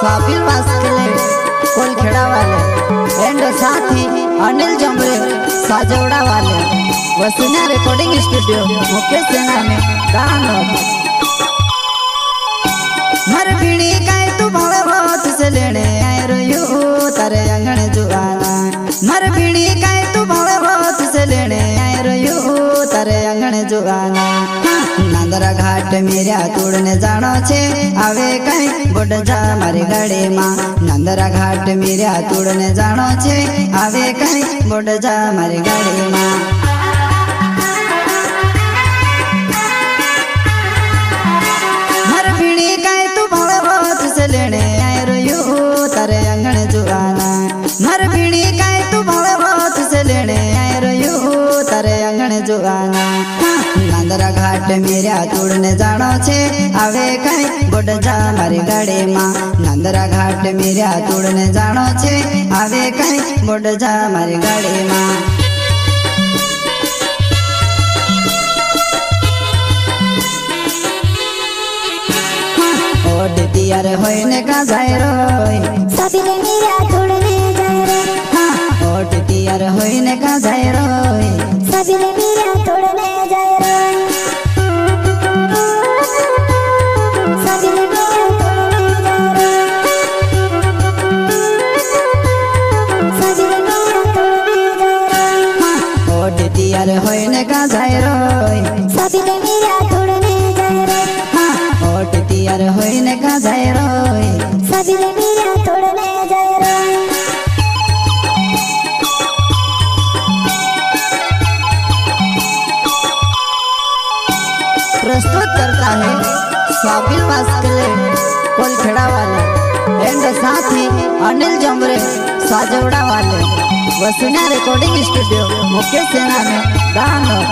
साबिल बास्कले कोलखेड़ा वाले एंड साथी अनिल जमरे साजवड़ा वाले वसीना रिकॉर्डिंग स्टूडियो मुकेश सेना में दानव मर पीड़ी काय तू भले बहुत से लेने आए रोयो तारे अंगण जुआना मर पीड़ी काय तू भले बहुत से लेने आए रोयो तारे अंगण जुआना नांदरा घाट मेरा तोड़ने जानो छे आवे कई बोड जा मारी गाड़ी मां नांदरा घाट मेरा तोड़ने जानो छे आवे कई बोड जा मारी गाड़ी मां मर पीड़ी काय तू भले बहुत से लेने आए रोयो तारे अंगण जुआना मर पीड़ी काय तू भले बहुत से लेने आए रोयो तारे अंगण जुआना नांदरा घाट मेरा तोड़ने जानो छे आवे कई बोड जा मारी गाड़ी मां नांदरा घाट मेरा तोड़ने जानो छे आवे कई बोड जा मारी गाड़ी मां ओड तियार होइने का जाय रोय साबिले मेरा तोड़ने जाय रे ओड तियार होइने का जाय रोय साबिले मेरा तोड़ने जाय रे साबिले मेरा तोड़ने जाय रे साबिले मेरा तोड़ने जाय रे ओड तियार होइने का जाय रोय साबिले मेरा तोड़ने जाय रे ओड तियार होइने का जाय रोय साबिले मेरा तोड़ने जाय रे प्रस्तुत करता है साबिल बास्कले कोलखेड़ा वाले एंड साथी अनिल जमरे साजवड़ा वाले वसीना रिकॉर्डिंग स्टूडियो मुकेश सेना में दानव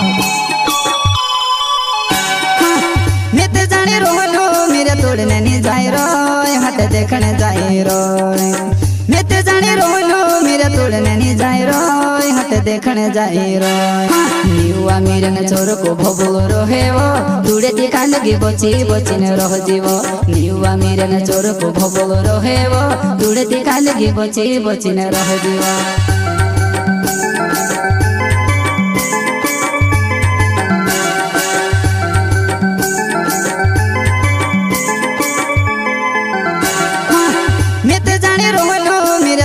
नित जाने रोहलो मेरे तोड़ने नहीं जाए रोय हाथ देखने जाए रोय नित जाने रोहलो मेरे तोड़ने नहीं जाए रोय हाथ देखने जाए रोय निवा मेरे न छोर को भोबलो रोहे वो दूरे दिखा लगी बची बची न रह जीवो निवा मेरे न छोर को भोबलो रोहे वो दूरे दिखा लगी बची बची न रह जीवो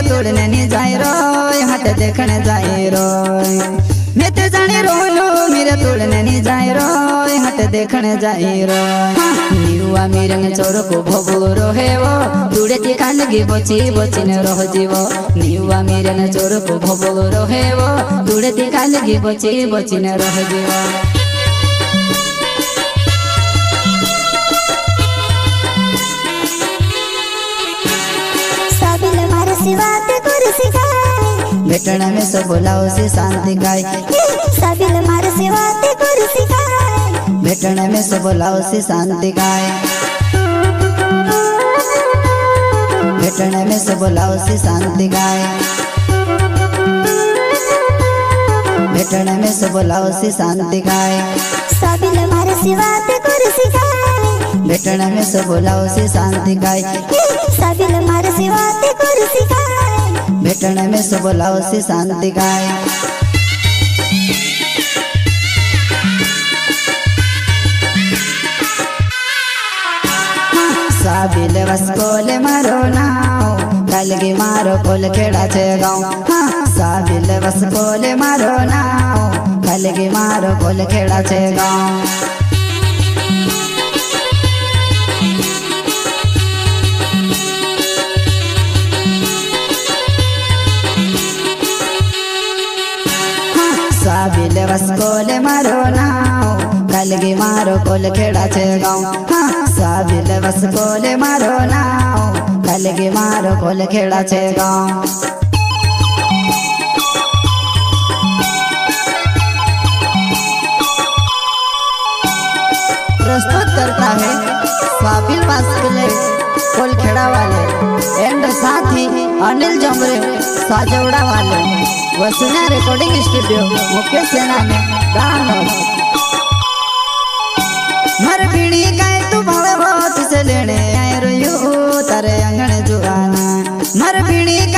तोड़ने नहीं जाए रोय हाथ देखने जाए रोय मैं तो जाने रोलो मेरे तोड़ने नहीं जाए रोय हाथ देखने जाए रोय निवा मेरे न चोर को भोगलो रोहे वो दूरे दिखा लगी बची बची न रह जीवो निवा मेरे न चोर को भोगलो रोहे वो दूरे दिखा लगी बची बची न रह जीवो बात कर सिखाए भेटना में सब बोलाओ से शांति गाय साबिल मार से बात कर सिखाए भेटना में सब बोलाओ से शांति गाय भेटना में सब बोलाओ से शांति गाय भेटना में सब बोलाओ से शांति गाय साबिल मार से बात कर सिखाए भेटना में सब बोलाओ से शांति गाय साबिल मार से बात कर सिखाए भेटना में सब बोलाओ से शांति गाय साबिल वस्कोले मारो नाव कलगी मारो कोलखेड़ा छे गाँव साबिल वस्कोले मारो नाव कलगी मारो कोलखेड़ा छे गाँव साबिल वस्कोले मारो नाव कलगी मारो कोलखेड़ा छे गाँव साबिल वस्कोले मारो नाव कलगी मारो कोलखेड़ा छे गाँव प्रस्तुत करता है साबिल बास्कले कोलखेड़ा वाले एंड साथी अनिल जमरे साजवड़ा वाले वसीना रिकॉर्डिंग स्टूडियो मुकेश सेना में दानव मर पीड़ी काय तू भले बहुत से लेने आए रोयो तारे अंगण जो मर भीड़ी